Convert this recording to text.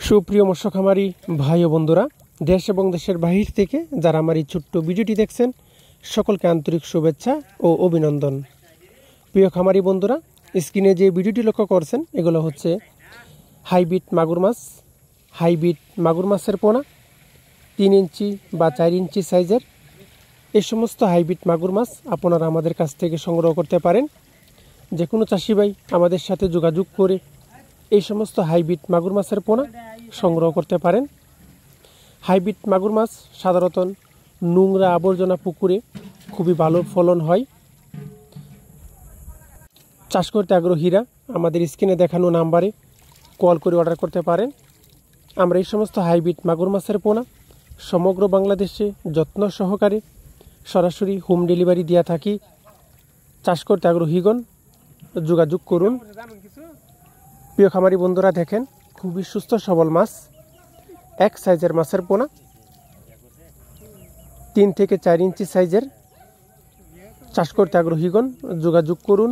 সুপ্রিয় মৎস্য খামারি ভাই ও বন্ধুরা, দেশ এবং দেশের বাহির থেকে যারা আমার এই ছোট্ট ভিডিওটি দেখছেন সকলকে আন্তরিক শুভেচ্ছা ও অভিনন্দন। প্রিয় খামারি বন্ধুরা, স্ক্রিনে যে ভিডিওটি লক্ষ্য করছেন এগুলো হচ্ছে হাইব্রিড মাগুর মাছের পোনা 3 ইঞ্চি বা 4 ইঞ্চি সাইজের। এই সমস্ত হাইব্রিড মাগুর মাছ আপনারা আমাদের কাছ থেকে সংগ্রহ করতে পারেন। যে কোনো চাষি ভাই আমাদের সাথে যোগাযোগ করে এই সমস্ত হাইব্রিড মাগুর মাছের পোনা সংগ্রহ করতে পারেন। হাইব্রিড মাগুর মাছ সাধারণত নোংরা আবর্জনা পুকুরে খুবই ভালো ফলন হয়। চাষ করতে আগ্রহীরা আমাদের স্ক্রিনে দেখানো নাম্বারে কল করে অর্ডার করতে পারেন। আমরা এই সমস্ত হাইব্রিড মাগুর মাছের পোনা সমগ্র বাংলাদেশে যত্ন সহকারে সরাসরি হোম ডেলিভারি দিয়ে থাকি। চাষ করতে আগ্রহীগণ যোগাযোগ করুন। প্রিয় খামারি বন্ধুরা, দেখেন খুবই সুস্থ সবল মাছ, এক সাইজের মাছের পোনা 3 থেকে 4 ইঞ্চি সাইজের। চাষ করতে আগ্রহীগণ যোগাযোগ করুন।